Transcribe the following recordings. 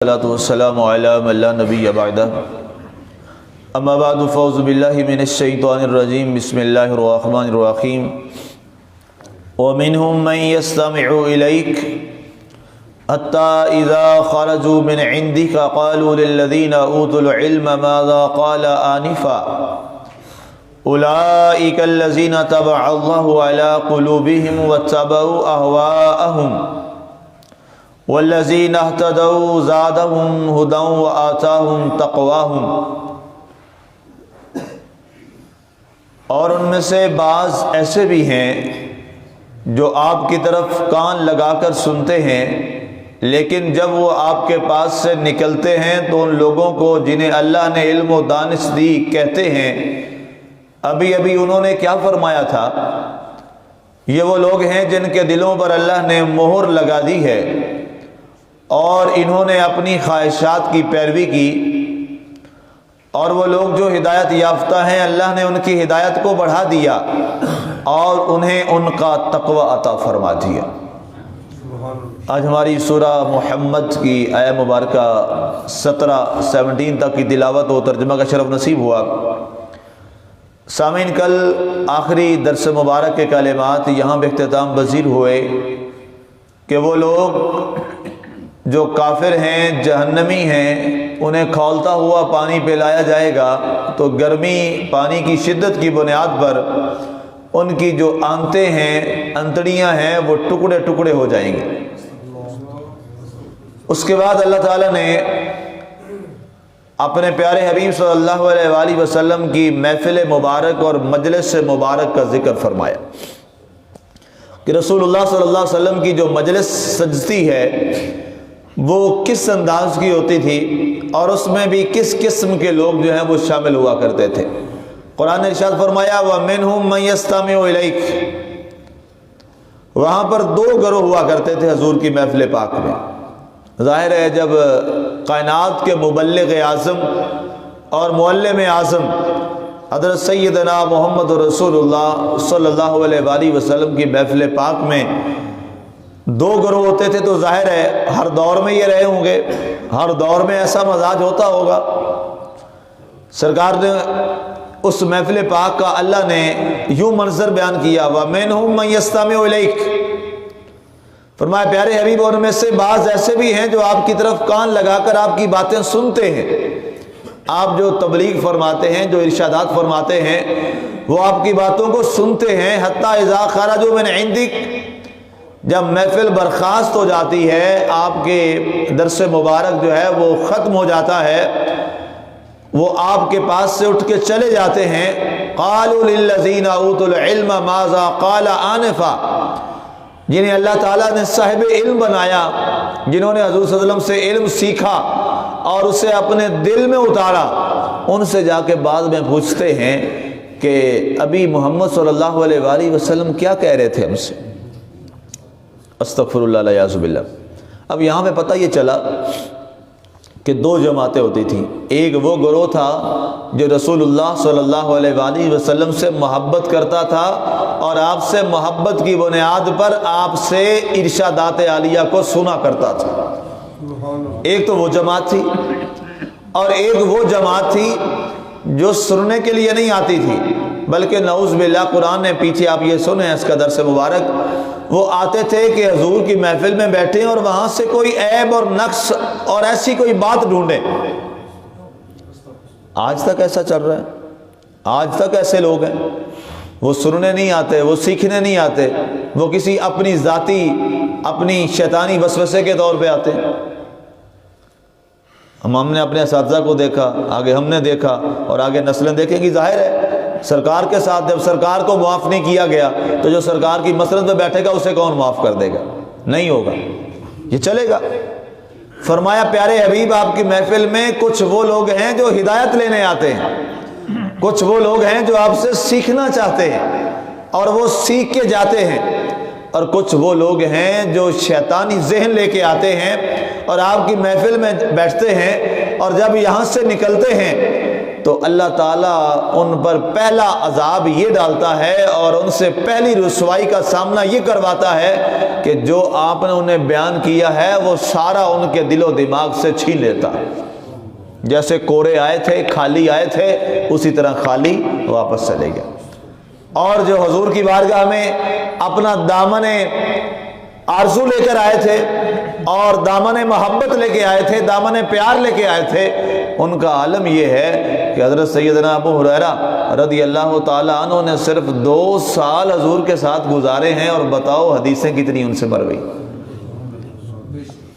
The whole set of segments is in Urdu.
والسلام علی من لا نبی بعدہ اما بعد فاعوذ باللہ من الشیطان الرجیم بسم اللہ الرحمن الرحیم ومنهم من يستمع إليك حتى إذا خرجوا من عندك قالوا للذين أوتوا العلم ماذا قال آنفا أولئك الذين طبع الله على قلوبهم واتبعوا أهواءهم والذین اہتدوا زادہم ھدی وآتاہم تقواہم، اور ان میں سے بعض ایسے بھی ہیں جو آپ کی طرف کان لگا کر سنتے ہیں، لیکن جب وہ آپ کے پاس سے نکلتے ہیں تو ان لوگوں کو جنہیں اللہ نے علم و دانش دی کہتے ہیں ابھی ابھی انہوں نے کیا فرمایا تھا۔ یہ وہ لوگ ہیں جن کے دلوں پر اللہ نے مہر لگا دی ہے اور انہوں نے اپنی خواہشات کی پیروی کی، اور وہ لوگ جو ہدایت یافتہ ہیں اللہ نے ان کی ہدایت کو بڑھا دیا اور انہیں ان کا تقوی عطا فرما دیا۔ آج ہماری سورہ محمد کی آیہ مبارکہ 17 تک کی تلاوت و ترجمہ کا شرف نصیب ہوا۔ سامعین، کل آخری درس مبارک کے کلمات یہاں پہ اختتام پذیر ہوئے کہ وہ لوگ جو کافر ہیں، جہنمی ہیں، انہیں کھولتا ہوا پانی پلایا جائے گا تو گرمی پانی کی شدت کی بنیاد پر ان کی جو آنتیں ہیں، انتڑیاں ہیں، وہ ٹکڑے ٹکڑے ہو جائیں گے۔ اس کے بعد اللہ تعالیٰ نے اپنے پیارے حبیب صلی اللہ علیہ وآلہ وسلم کی محفل مبارک اور مجلس مبارک کا ذکر فرمایا کہ رسول اللہ صلی اللہ علیہ وسلم کی جو مجلس سجتی ہے وہ کس انداز کی ہوتی تھی، اور اس میں بھی کس قسم کے لوگ جو ہیں وہ شامل ہوا کرتے تھے۔ قرآن نے ارشاد فرمایا وَمِنْهُمْ مَنْ يَسْتَمِعُ إِلَيْكَ، وہاں پر دو گروہ ہوا کرتے تھے حضور کی محفل پاک میں۔ ظاہر ہے جب کائنات کے مبلغ اعظم اور معلم اعظم حضرت سیدنا محمد رسول اللہ صلی اللہ علیہ وآلہ وسلم کی محفل پاک میں دو گروہ ہوتے تھے تو ظاہر ہے ہر دور میں یہ رہے ہوں گے، ہر دور میں ایسا مزاج ہوتا ہوگا۔ سرکار نے اس محفل پاک کا اللہ نے یوں منظر بیان کیا وَمِنْهُمْ مَنْ يَسْتَمِعُ إِلَيْكَ، فرمایا پیارے حبیب اور میں سے بعض ایسے بھی ہیں جو آپ کی طرف کان لگا کر آپ کی باتیں سنتے ہیں، آپ جو تبلیغ فرماتے ہیں، جو ارشادات فرماتے ہیں، وہ آپ کی باتوں کو سنتے ہیں۔ حتیٰ اذا خرجوا من عندک، جب محفل برخاست ہو جاتی ہے، آپ کے درس مبارک جو ہے وہ ختم ہو جاتا ہے، وہ آپ کے پاس سے اٹھ کے چلے جاتے ہیں۔ قالوا للذین اوتوا العلم ماذا قال آنفا، جنہیں اللہ تعالیٰ نے صاحب علم بنایا، جنہوں نے حضور صلی اللہ علیہ وسلم سے علم سیکھا اور اسے اپنے دل میں اتارا، ان سے جا کے بعد میں پوچھتے ہیں کہ ابھی محمد صلی اللہ علیہ وآلہ وسلم کیا کہہ رہے تھے ہم سے۔ استغفر اللہ والعیاذ باللہ۔ اب یہاں پہ پتہ یہ چلا کہ دو جماعتیں ہوتی تھیں۔ ایک وہ گروہ تھا جو رسول اللہ صلی اللہ علیہ وآلہ وسلم سے محبت کرتا تھا اور آپ سے محبت کی بنیاد پر آپ سے ارشادات عالیہ کو سنا کرتا تھا۔ ایک تو وہ جماعت تھی، اور ایک وہ جماعت تھی جو سننے کے لیے نہیں آتی تھی، بلکہ نعوذ باللہ قرآن نے پیچھے آپ یہ سنیں اس کا درس مبارک، وہ آتے تھے کہ حضور کی محفل میں بیٹھیں اور وہاں سے کوئی عیب اور نقص اور ایسی کوئی بات ڈھونڈیں۔ آج تک ایسا چل رہا ہے، آج تک ایسے لوگ ہیں، وہ سننے نہیں آتے، وہ سیکھنے نہیں آتے، وہ کسی اپنی ذاتی اپنی شیطانی وسوسے کے طور پہ آتے ہیں۔ ہم نے اپنے اساتذہ کو دیکھا، آگے ہم نے دیکھا اور آگے نسلیں دیکھیں گی۔ ظاہر ہے سرکار کے ساتھ جب سرکار کو معاف نہیں کیا گیا تو جو سرکار کی مسند پہ بیٹھے گا اسے کون معاف کر دے گا؟ نہیں ہوگا، یہ چلے گا۔ فرمایا پیارے حبیب آپ کی محفل میں کچھ وہ لوگ ہیں جو ہدایت لینے آتے ہیں، کچھ وہ لوگ ہیں جو آپ سے سیکھنا چاہتے ہیں اور وہ سیکھ کے جاتے ہیں، اور کچھ وہ لوگ ہیں جو شیطانی ذہن لے کے آتے ہیں اور آپ کی محفل میں بیٹھتے ہیں، اور جب یہاں سے نکلتے ہیں تو تو اللہ تعالیٰ ان پر پہلا عذاب یہ ڈالتا ہے اور ان سے پہلی رسوائی کا سامنا یہ کرواتا ہے کہ جو آپ نے انہیں بیان کیا ہے وہ سارا ان کے دل و دماغ سے چھین لیتا ہے. جیسے کورے آئے تھے خالی آئے تھے اسی طرح خالی واپس چلے گئے. اور جو حضور کی بارگاہ میں اپنا دامن آرزو لے کر آئے تھے اور دامن محبت لے کے آئے تھے، دامن پیار لے کے آئے تھے، ان کا عالم یہ ہے کہ حضرت سیدنا ابو ہریرہ رضی اللہ تعالیٰ عنہ نے صرف 2 سال حضور کے ساتھ گزارے ہیں، اور بتاؤ حدیثیں کتنی ان سے مر گئی.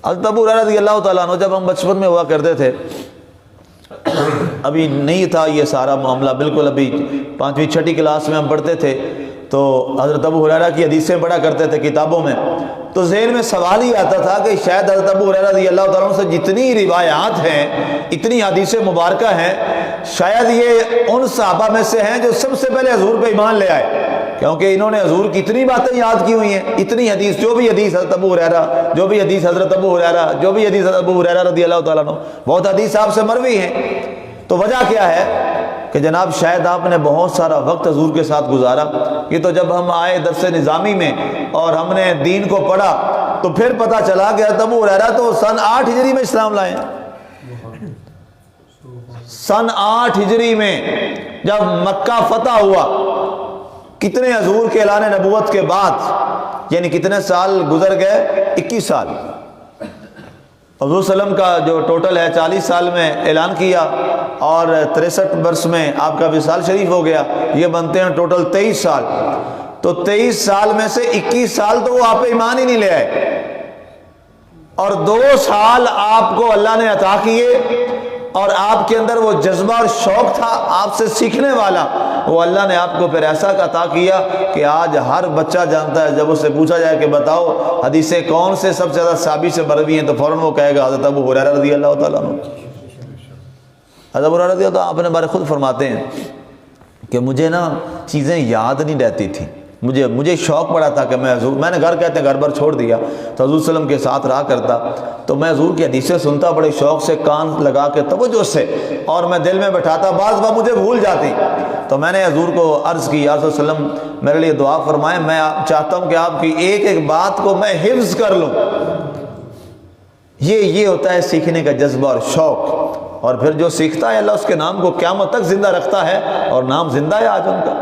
حضرت ابو ہریرہ رضی اللہ تعالیٰ عنہ جب ہم بچپن میں ہوا کرتے تھے، ابھی نہیں تھا یہ سارا معاملہ، بالکل ابھی 5ویں 6ٹھی کلاس میں ہم پڑھتے تھے، تو حضرت ابو ہریرہ کی حدیثیں پڑھا کرتے تھے کتابوں میں، تو ذہن میں سوال ہی آتا تھا کہ شاید حضرت ابو ہریرہ رضی اللہ تعالیٰ عنہ سے جتنی روایات ہیں، اتنی حدیث مبارکہ ہیں، شاید یہ ان صحابہ میں سے ہیں جو سب سے پہلے حضور پہ ایمان لے آئے، کیونکہ انہوں نے حضور کی اتنی باتیں یاد کی ہوئی ہیں، اتنی حدیث، جو بھی حدیث حضرت ابو ہریرہ، جو بھی حدیث حضرت ابو ہریرہ، جو بھی حدیث حضرت ابو ہریرہ رضی اللہ تعالیٰ عنہ، بہت حدیث آپ سے مروی ہیں. تو وجہ کیا ہے کہ جناب شاید آپ نے بہت سارا وقت حضور کے ساتھ گزارا. یہ تو جب ہم آئے درس نظامی میں اور ہم نے دین کو پڑھا تو پھر پتہ چلا کہ حضرت ابو ہریرہ تو سن 8 ہجری میں اسلام لائے ہیں. سن 8 ہجری میں جب مکہ فتح ہوا، کتنے حضور کے اعلان نبوت کے بعد، یعنی کتنے سال گزر گئے؟ 21 سال. حضور صلی اللہ علیہ وسلم کا جو ٹوٹل ہے 40 سال میں اعلان کیا اور 63 برس میں آپ کا وصال شریف ہو گیا، یہ بنتے ہیں ٹوٹل 23 سال. تو 23 سال میں سے 21 سال تو وہ آپ پہ ایمان ہی نہیں لے آئے، اور 2 سال آپ کو اللہ نے عطا کیے، اور آپ کے اندر وہ جذبہ اور شوق تھا آپ سے سیکھنے والا، وہ اللہ نے آپ کو پھر ایسا عطا کیا کہ آج ہر بچہ جانتا ہے. جب اس سے پوچھا جائے کہ بتاؤ حدیثیں کون سے سب سے زیادہ صحابی سے مروی ہیں، تو فوراً وہ کہے گا حضرت ابو ہریرہ رضی اللہ تعالیٰ عنہ. حضرت ابو ہریرہ رضی اللہ تعالیٰ اپنے بارے خود فرماتے ہیں کہ مجھے نا چیزیں یاد نہیں رہتی تھیں، مجھے شوق پڑا تھا کہ میں نے گھر گھر بر چھوڑ دیا تو حضور صلی اللہ علیہ وسلم کے ساتھ رہا کرتا، تو میں حضور کی حدیثیں سنتا بڑے شوق سے، کان لگا کے توجہ سے، اور میں دل میں بٹھاتا، بعض بار مجھے بھول جاتی. تو میں نے حضور کو عرض کی، یا رسول اللہ علیہ وسلم میرے لیے دعا فرمائیں، میں چاہتا ہوں کہ آپ کی ایک ایک بات کو میں حفظ کر لوں. یہ ہوتا ہے سیکھنے کا جذبہ اور شوق، اور پھر جو سیکھتا ہے اللہ اس کے نام کو قیامت تک زندہ رکھتا ہے، اور نام زندہ ہے آج ان کا،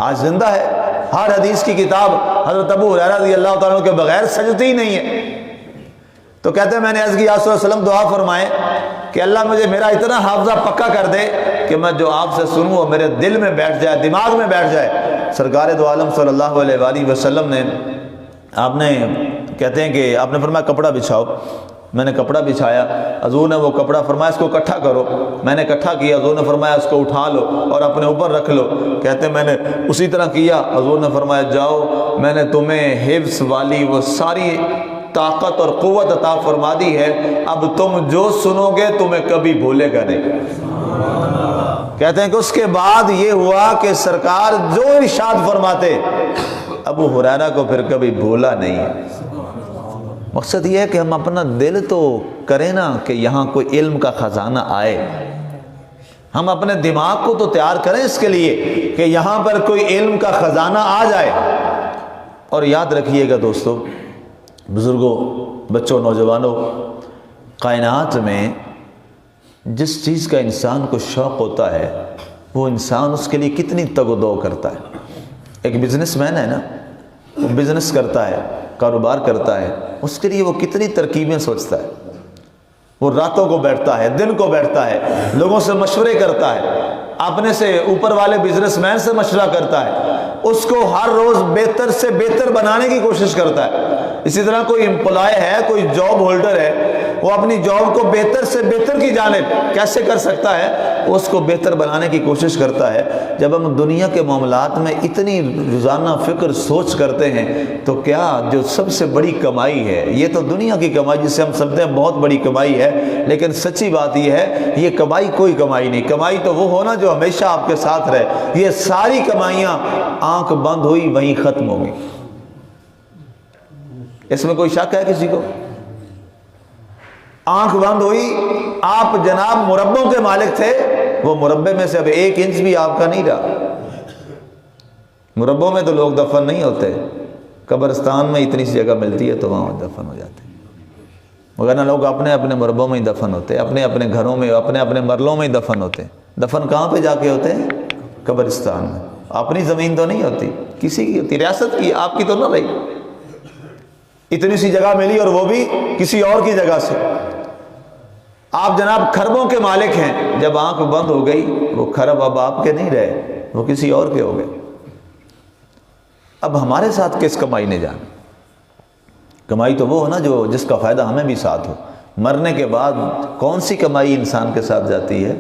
آج زندہ ہے. ہر حدیث کی کتاب حضرت ابو ہریرہ رضی اللہ تعالیٰ عنہ کے بغیر سجتی ہی نہیں ہے. تو کہتے ہیں میں نے عرض کی یا رسول اللہ علیہ وسلم دعا فرمائیں کہ اللہ مجھے میرا اتنا حافظہ پکا کر دے کہ میں جو آپ سے سنوں وہ میرے دل میں بیٹھ جائے، دماغ میں بیٹھ جائے. سرکار دو عالم صلی اللہ علیہ وآلہ وسلم نے، آپ نے کہتے ہیں کہ آپ نے فرمایا کپڑا بچھاؤ، میں نے کپڑا بچھایا، حضور نے وہ کپڑا فرمایا اس کو اکٹھا کرو، میں نے اکٹھا کیا، حضور نے فرمایا اس کو اٹھا لو اور اپنے اوپر رکھ لو. کہتے ہیں میں نے اسی طرح کیا، حضور نے فرمایا جاؤ میں نے تمہیں حفظ والی وہ ساری طاقت اور قوت عطا فرما دی ہے، اب تم جو سنو گے تمہیں کبھی بھولے گا نہیں. کہتے ہیں کہ اس کے بعد یہ ہوا کہ سرکار جو ارشاد فرماتے ابو ہریرہ کو پھر کبھی بھولا نہیں ہے. مقصد یہ ہے کہ ہم اپنا دل تو کریں نا کہ یہاں کوئی علم کا خزانہ آئے، ہم اپنے دماغ کو تو تیار کریں اس کے لیے کہ یہاں پر کوئی علم کا خزانہ آ جائے. اور یاد رکھیے گا دوستو، بزرگوں، بچوں، نوجوانوں، کائنات میں جس چیز کا انسان کو شوق ہوتا ہے وہ انسان اس کے لیے کتنی تگ و دو کرتا ہے. ایک بزنس مین ہے نا، وہ بزنس کرتا ہے، کاروبار کرتا ہے، اس کے لیے وہ کتنی ترکیبیں سوچتا ہے. وہ راتوں کو بیٹھتا ہے، دن کو بیٹھتا ہے، لوگوں سے مشورے کرتا ہے، اپنے سے اوپر والے بزنس مین سے مشورہ کرتا ہے، اس کو ہر روز بہتر سے بہتر بنانے کی کوشش کرتا ہے. اسی طرح کوئی امپلائی ہے، کوئی جاب ہولڈر ہے، وہ اپنی جاب کو بہتر سے بہتر کی جانب کیسے کر سکتا ہے، اس کو بہتر بنانے کی کوشش کرتا ہے. جب ہم دنیا کے معاملات میں اتنی روزانہ فکر سوچ کرتے ہیں تو کیا جو سب سے بڑی کمائی ہے، یہ تو دنیا کی کمائی جسے ہم سمجھتے ہیں بہت بڑی کمائی ہے، لیکن سچی بات یہ ہے یہ کمائی کوئی کمائی نہیں. کمائی تو وہ ہونا جو ہمیشہ آپ کے ساتھ رہے. یہ ساری کمائیاں آنکھ بند ہوئی وہیں ختم ہو گئی. اس میں کوئی شک ہے کسی کو؟ آنکھ بند ہوئی. آپ جناب مربوں کے مالک تھے، وہ مربع میں سے اب 1 انچ بھی آپ کا نہیں رہا۔ مربعوں میں تو لوگ دفن نہیں ہوتے، قبرستان میں اتنی سی جگہ ملتی ہے تو وہاں دفن ہو جاتے ہیں، مگر لوگ اپنے اپنے مربعوں میں ہی دفن ہوتے ہیں، اپنے اپنے گھروں میں، اپنے اپنے مرلوں میں ہی دفن ہوتے ہیں۔ دفن کہاں پہ جا کے ہوتے ہیں؟ قبرستان میں۔ اپنی زمین تو نہیں ہوتی، کسی کی ہوتی، ریاست کی، آپ کی تو نہ رہی۔ اتنی سی جگہ ملی اور وہ بھی کسی اور کی جگہ سے۔ آپ جناب کھربوں کے مالک ہیں، جب آنکھ بند ہو گئی وہ کھرب اب آپ کے نہیں رہے، وہ کسی اور کے ہو گئے۔ اب ہمارے ساتھ کس کمائی نے جانا؟ کمائی تو وہ ہو نا جو جس کا فائدہ ہمیں بھی ساتھ ہو۔ مرنے کے بعد کون سی کمائی انسان کے ساتھ جاتی ہے؟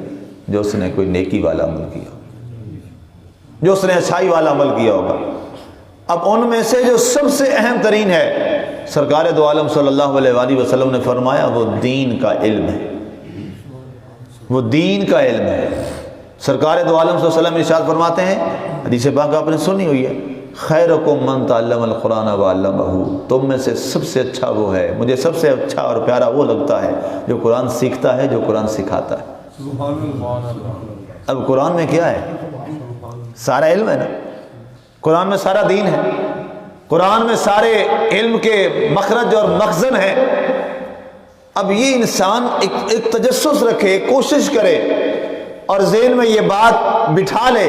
جو اس نے کوئی نیکی والا عمل کیا، جو اس نے اچھائی والا عمل کیا ہوگا۔ اب ان میں سے جو سب سے اہم ترین ہے، سرکار دو عالم صلی اللہ علیہ وآلہ وسلم نے فرمایا وہ دین کا علم ہے، وہ دین کا علم ہے۔ سرکار دو عالم صلی اللہ علیہ وسلم ارشاد فرماتے ہیں، حدیث پاک آپ نے سنی ہوئی ہے، خیرکم من تعلم القرآن وعلمہ، تم میں سے سب سے اچھا وہ ہے، مجھے سب سے اچھا اور پیارا وہ لگتا ہے جو قرآن سیکھتا ہے، جو قرآن سکھاتا ہے۔ اب قرآن میں کیا ہے؟ سارا علم ہے نا، قرآن میں سارا دین ہے، قرآن میں سارے علم کے مخرج اور مخزن ہے۔ اب یہ انسان ایک تجسس رکھے، کوشش کرے اور ذہن میں یہ بات بٹھا لے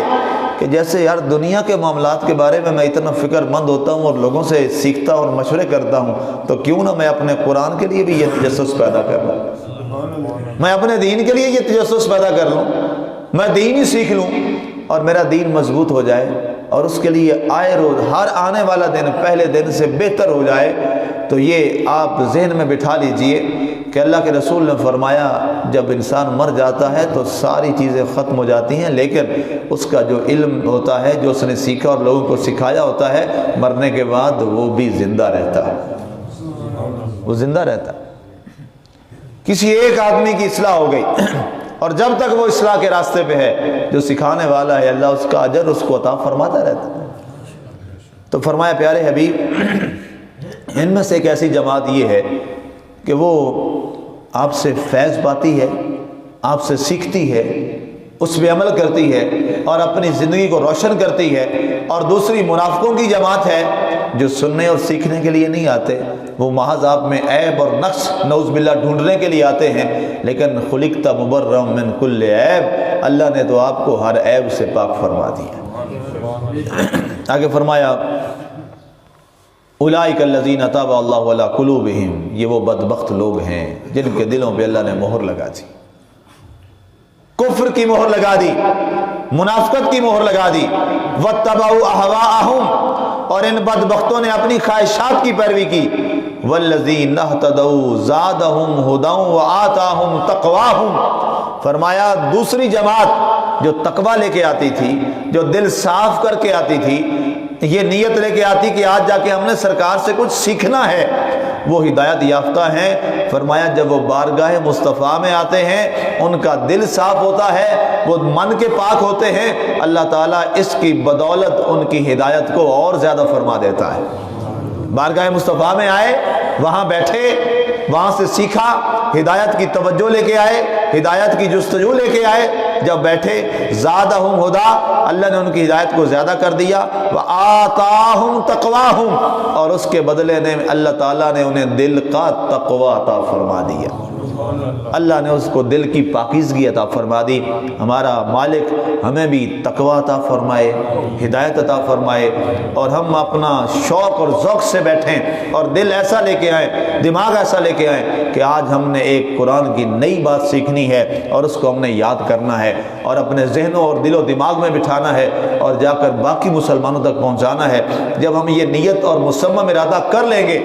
کہ جیسے یار دنیا کے معاملات کے بارے میں اتنا فکر مند ہوتا ہوں اور لوگوں سے سیکھتا اور مشورے کرتا ہوں، تو کیوں نہ میں اپنے قرآن کے لیے بھی یہ تجسس پیدا کر لوں، میں اپنے دین کے لیے یہ تجسس پیدا کر لوں، میں دین ہی سیکھ لوں اور میرا دین مضبوط ہو جائے، اور اس کے لیے آئے روز ہر آنے والا دن پہلے دن سے بہتر ہو جائے۔ تو یہ آپ ذہن میں بٹھا لیجئے کہ اللہ کے رسول نے فرمایا جب انسان مر جاتا ہے تو ساری چیزیں ختم ہو جاتی ہیں، لیکن اس کا جو علم ہوتا ہے، جو اس نے سیکھا اور لوگوں کو سکھایا ہوتا ہے، مرنے کے بعد وہ بھی زندہ رہتا ہے، وہ زندہ رہتا ہے۔ کسی ایک آدمی کی اصلاح ہو گئی اور جب تک وہ اصلاح کے راستے پہ ہے، جو سکھانے والا ہے اللہ اس کا اجر اس کو عطا فرماتا رہتا ہے۔ تو فرمایا پیارے حبیب ان میں سے ایک ایسی جماعت یہ ہے کہ وہ آپ سے فیض پاتی ہے، آپ سے سیکھتی ہے، اس پہ عمل کرتی ہے اور اپنی زندگی کو روشن کرتی ہے، اور دوسری منافقوں کی جماعت ہے جو سننے اور سیکھنے کے لیے نہیں آتے، وہ محض آپ میں عیب اور نقص نعوذ باللہ ڈھونڈنے کے لیے آتے ہیں، لیکن خلقت مبرأ من کل عیب، اللہ نے تو آپ کو ہر عیب سے پاک فرما دیا۔ آگے فرمایا اولئک الذین طبع اللہ علی قلوبہم، یہ وہ بدبخت لوگ ہیں جن کے دلوں پہ اللہ نے مہر لگا دی، کفر کی مہر لگا دی، منافقت کی مہر لگا دی، واتبعوا اہواءہم، اور ان بدبختوں نے اپنی خواہشات کی پیروی کی، والذین اہتدوا زادہم ھدی وآتاہم تقواہم، فرمایا دوسری جماعت جو تقوی لے کے آتی تھی، جو دل صاف کر کے آتی تھی، یہ نیت لے کے آتی کہ آج جا کے ہم نے سرکار سے کچھ سیکھنا ہے، وہ ہدایت یافتہ ہیں۔ فرمایا جب وہ بارگاہ مصطفیٰ میں آتے ہیں ان کا دل صاف ہوتا ہے، وہ من کے پاک ہوتے ہیں، اللہ تعالیٰ اس کی بدولت ان کی ہدایت کو اور زیادہ فرما دیتا ہے۔ بارگاہ مصطفیٰ میں آئے، وہاں بیٹھے، وہاں سے سیکھا، ہدایت کی توجہ لے کے آئے، ہدایت کی جستجو لے کے آئے، جب بیٹھے زادہم ھدی، اللہ نے ان کی ہدایت کو زیادہ کر دیا، وآتاہم تقواہم، اور اس کے بدلے میں اللہ تعالیٰ نے انہیں دل کا تقوی عطا فرما دیا، اللہ نے اس کو دل کی پاکیزگی عطا فرما دی۔ ہمارا مالک ہمیں بھی تقوی عطا فرمائے، ہدایت عطا فرمائے، اور ہم اپنا شوق اور ذوق سے بیٹھیں اور دل ایسا لے کے آئیں، دماغ ایسا لے کے آئیں کہ آج ہم نے ایک قرآن کی نئی بات سیکھنی ہے اور اس کو ہم نے یاد کرنا ہے اور اپنے ذہنوں اور دل و دماغ میں بٹھانا ہے اور جا کر باقی مسلمانوں تک پہنچانا ہے۔ جب ہم یہ نیت اور مصمم ارادہ کر لیں گے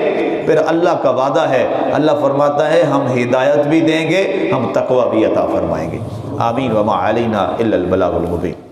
پھر اللہ کا وعدہ ہے، اللہ فرماتا ہے ہم ہدایت بھی دیں گے، ہم تقوی بھی عطا فرمائیں گے۔ آمین وما علینا الا البلاغ المبین۔